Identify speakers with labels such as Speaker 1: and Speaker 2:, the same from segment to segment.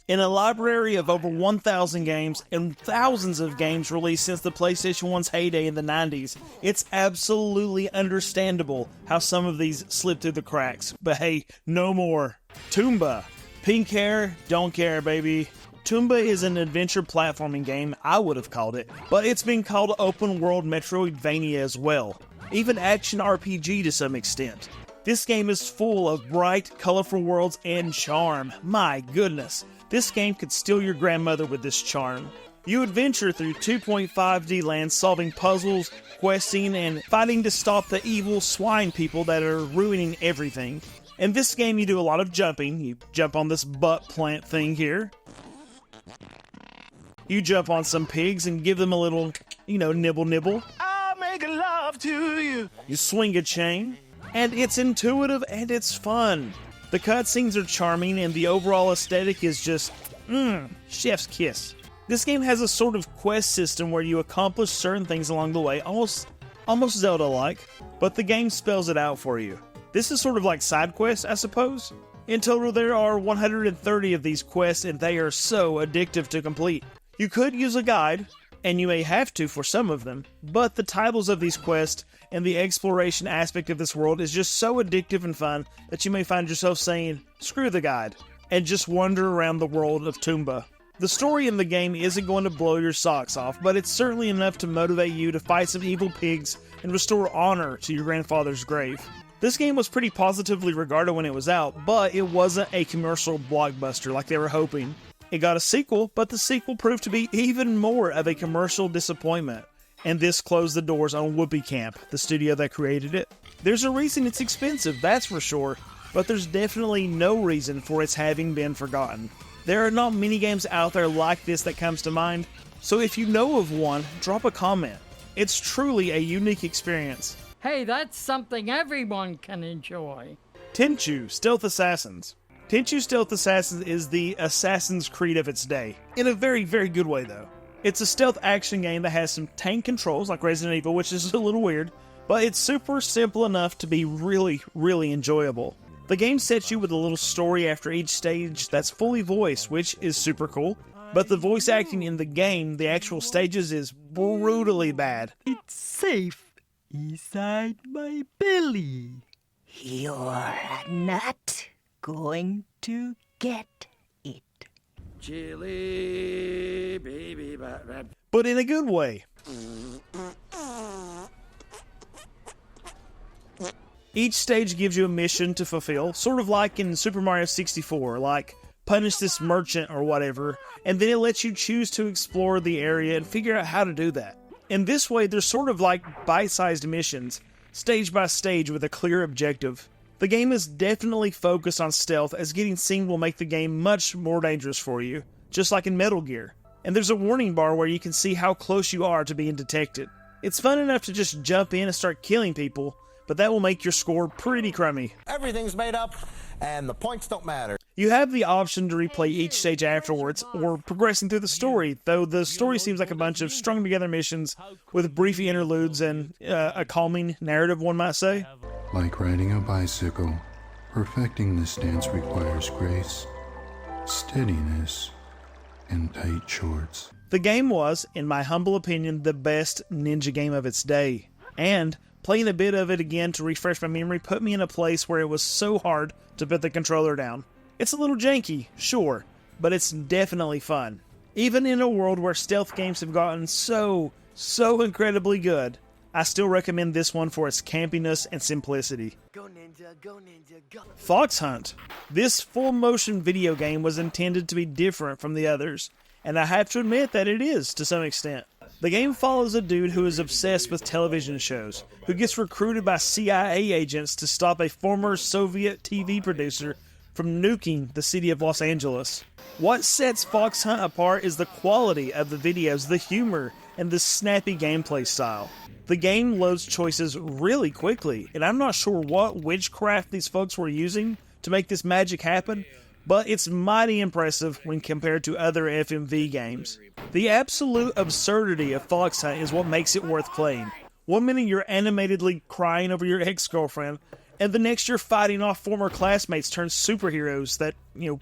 Speaker 1: In a library of over 1,000 games and thousands of games released since the PlayStation 1's heyday in the 90s, it's absolutely understandable how some of these slip through the cracks. But hey, no more. Tumba. Pink hair, don't care, baby. Tumba is an adventure platforming game, I would have called it, but it's been called open world Metroidvania as well. Even action RPG to some extent. This game is full of bright, colorful worlds and charm. My goodness. This game could steal your grandmother with this charm. You adventure through 2.5D lands solving puzzles, questing, and fighting to stop the evil swine people that are ruining everything. In this game you do a lot of jumping. You jump on this butt plant thing here. You jump on some pigs and give them a little, nibble nibble.
Speaker 2: I'll make love to you.
Speaker 1: You swing a chain. And it's intuitive and it's fun. The cutscenes are charming and the overall aesthetic is just, chef's kiss. This game has a sort of quest system where you accomplish certain things along the way, almost Zelda-like, but the game spells it out for you. This is sort of like side quests, I suppose. In total, there are 130 of these quests and they are so addictive to complete. You could use a guide, and you may have to for some of them, but the titles of these quests and the exploration aspect of this world is just so addictive and fun that you may find yourself saying, screw the guide, and just wander around the world of Tumba. The story in the game isn't going to blow your socks off, but it's certainly enough to motivate you to fight some evil pigs and restore honor to your grandfather's grave. This game was pretty positively regarded when it was out, but it wasn't a commercial blockbuster like they were hoping. It got a sequel, but the sequel proved to be even more of a commercial disappointment. And this closed the doors on Whoopee Camp, the studio that created it. There's a reason it's expensive, that's for sure, but there's definitely no reason for its having been forgotten. There are not many games out there like this that comes to mind, so if you know of one, drop a comment. It's truly a unique experience.
Speaker 3: Hey, that's something everyone can enjoy.
Speaker 1: Tinu, Stealth Assassins. Tinu Stealth Assassins is the Assassin's Creed of its day. In a very, very good way, though. It's a stealth action game that has some tank controls like Resident Evil, which is a little weird, but it's super simple enough to be really, really enjoyable. The game sets you with a little story after each stage that's fully voiced, which is super cool, but the voice acting in the game, the actual stages, is brutally bad.
Speaker 4: It's safe inside my belly.
Speaker 5: You're not going to get it.
Speaker 2: Chili, baby,
Speaker 1: But in a good way. Each stage gives you a mission to fulfill, sort of like in Super Mario 64, like punish this merchant or whatever, and then it lets you choose to explore the area and figure out how to do that. In this way, they're sort of like bite-sized missions, stage by stage with a clear objective. The game is definitely focused on stealth, as getting seen will make the game much more dangerous for you, just like in Metal Gear. And there's a warning bar where you can see how close you are to being detected. It's fun enough to just jump in and start killing people, but that will make your score pretty crummy.
Speaker 6: Everything's made up, and the points don't matter.
Speaker 1: You have the option to replay each stage afterwards, or progressing through the story, though the story seems like a bunch of strung together missions with brief interludes and a calming narrative, one might say.
Speaker 7: Like riding a bicycle, perfecting this dance requires grace, steadiness, and tight shorts.
Speaker 1: The game was, in my humble opinion, the best ninja game of its day, and playing a bit of it again to refresh my memory put me in a place where it was so hard to put the controller down. It's a little janky, sure, but it's definitely fun. Even in a world where stealth games have gotten so incredibly good, I still recommend this one for its campiness and simplicity.
Speaker 5: Go ninja, go ninja, go.
Speaker 1: Fox Hunt. This full-motion video game was intended to be different from the others, and I have to admit that it is, to some extent. The game follows a dude who is obsessed with television shows, who gets recruited by CIA agents to stop a former Soviet TV producer from nuking the city of Los Angeles. What sets Fox Hunt apart is the quality of the videos, the humor, and the snappy gameplay style. The game loads choices really quickly, and I'm not sure what witchcraft these folks were using to make this magic happen, but it's mighty impressive when compared to other FMV games. The absolute absurdity of Fox Hunt is what makes it worth playing. One minute you're animatedly crying over your ex-girlfriend, and the next you're fighting off former classmates turned superheroes that,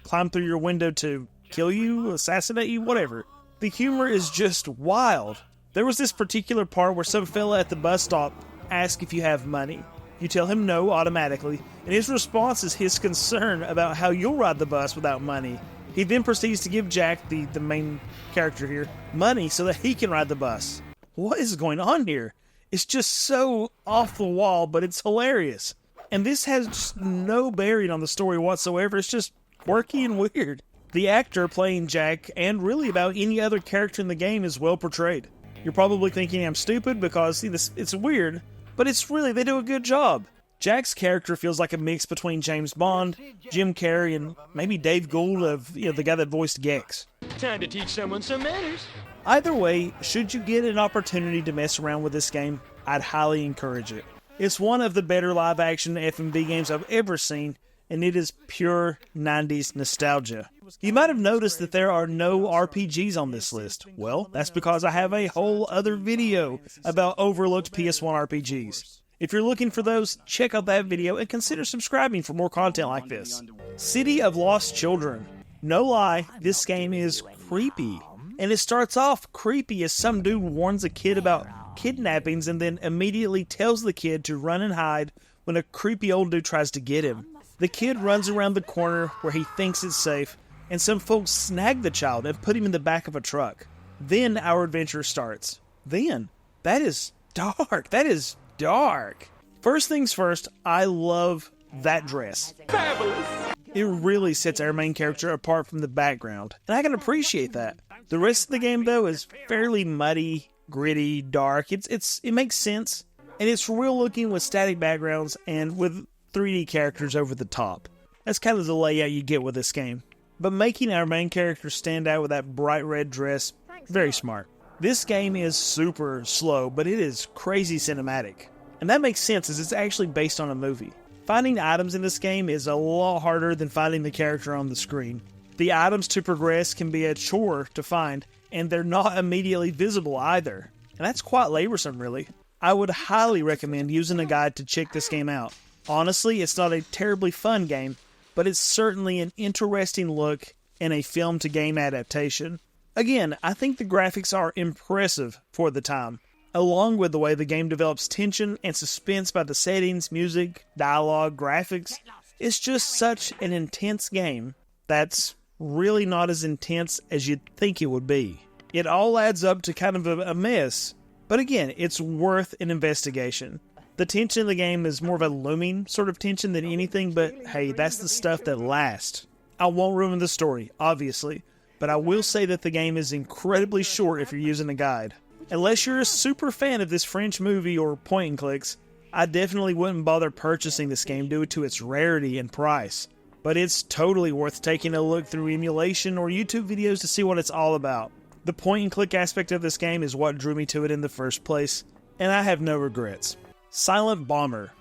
Speaker 1: climb through your window to kill you, assassinate you, whatever. The humor is just wild. There was this particular part where some fella at the bus stop asks if you have money. You tell him no automatically, and his response is his concern about how you'll ride the bus without money. He then proceeds to give Jack, the main character here, money so that he can ride the bus. What is going on here? It's just so off the wall, but it's hilarious. And this has just no bearing on the story whatsoever. It's just quirky and weird. The actor playing Jack, and really about any other character in the game, is well portrayed. You're probably thinking I'm stupid because it's weird, but it's really, they do a good job. Jack's character feels like a mix between James Bond, Jim Carrey, and maybe Dave Gould of, the guy that voiced Gex.
Speaker 2: Time to teach someone some manners.
Speaker 1: Either way, should you get an opportunity to mess around with this game, I'd highly encourage it. It's one of the better live-action F&B games I've ever seen, and it is pure 90s nostalgia. You might have noticed that there are no RPGs on this list. Well, that's because I have a whole other video about overlooked PS1 RPGs. If you're looking for those, check out that video and consider subscribing for more content like this. City of Lost Children. No lie, this game is creepy. And it starts off creepy as some dude warns a kid about kidnappings and then immediately tells the kid to run and hide when a creepy old dude tries to get him. The kid runs around the corner where he thinks it's safe, and some folks snag the child and put him in the back of a truck. Then our adventure starts. That is dark. That is dark. First things first, I love that dress.
Speaker 2: Fabulous.
Speaker 1: It really sets our main character apart from the background, and I can appreciate that. The rest of the game, though, is fairly muddy, gritty, dark. It makes sense, and it's real looking with static backgrounds and with 3D characters over the top. That's kind of the layout you get with this game. But making our main character stand out with that bright red dress, very smart. This game is super slow, but it is crazy cinematic. And that makes sense as it's actually based on a movie. Finding items in this game is a lot harder than finding the character on the screen. The items to progress can be a chore to find, and they're not immediately visible either. And that's quite laborsome, really. I would highly recommend using a guide to check this game out. Honestly, it's not a terribly fun game, but it's certainly an interesting look in a film-to-game adaptation. Again, I think the graphics are impressive for the time, along with the way the game develops tension and suspense by the settings, music, dialogue, graphics. It's just such an intense game that's really not as intense as you'd think it would be. It all adds up to kind of a mess, but again, it's worth an investigation. The tension in the game is more of a looming sort of tension than anything, but hey, that's the stuff that lasts. I won't ruin the story, obviously, but I will say that the game is incredibly short if you're using a guide. Unless you're a super fan of this French movie or point and clicks, I definitely wouldn't bother purchasing this game due to its rarity and price. But it's totally worth taking a look through emulation or YouTube videos to see what it's all about. The point and click aspect of this game is what drew me to it in the first place, and I have no regrets. Silent Bomber.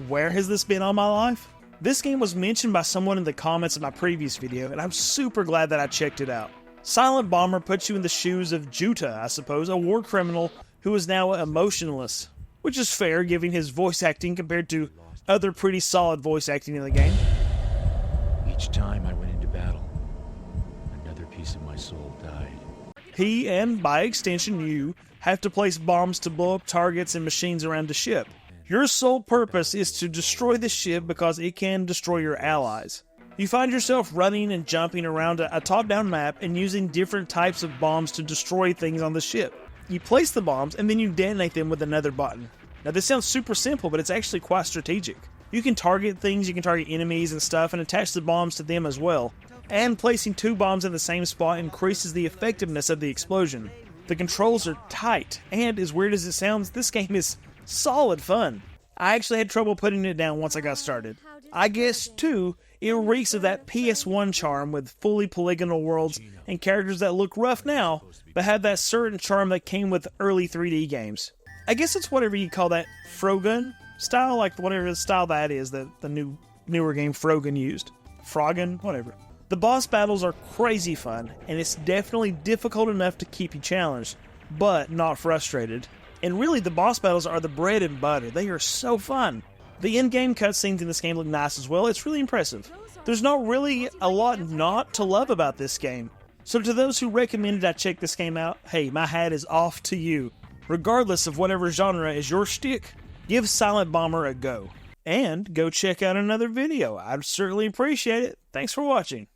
Speaker 1: Where has this been all my life? This game was mentioned by someone in the comments of my previous video, and I'm super glad that I checked it out. Silent Bomber puts you in the shoes of Juta, I suppose, a war criminal who is now emotionless, which is fair given his voice acting compared to other pretty solid voice acting in the game.
Speaker 8: Each time I went into battle, another piece of my soul died.
Speaker 1: He, and by extension you, have to place bombs to blow up targets and machines around the ship. Your sole purpose is to destroy the ship because it can destroy your allies. You find yourself running and jumping around a top-down map and using different types of bombs to destroy things on the ship. You place the bombs and then you detonate them with another button. Now this sounds super simple, but it's actually quite strategic. You can target things, you can target enemies and stuff, and attach the bombs to them as well. And placing 2 bombs in the same spot increases the effectiveness of the explosion. The controls are tight, and as weird as it sounds, this game is solid fun. I actually had trouble putting it down once I got started. I guess, too, it reeks of that PS1 charm with fully polygonal worlds and characters that look rough now, but have that certain charm that came with early 3D games. I guess it's whatever you call that Frogun style, like whatever the style that is that the newer game Frogun used. Froggen, whatever. The boss battles are crazy fun, and it's definitely difficult enough to keep you challenged, but not frustrated. And really, the boss battles are the bread and butter. They are so fun. The in-game cutscenes in this game look nice as well. It's really impressive. There's not really a lot not to love about this game. So to those who recommended I check this game out, hey, my hat is off to you. Regardless of whatever genre is your shtick, give Silent Bomber a go. And go check out another video. I'd certainly appreciate it. Thanks for watching.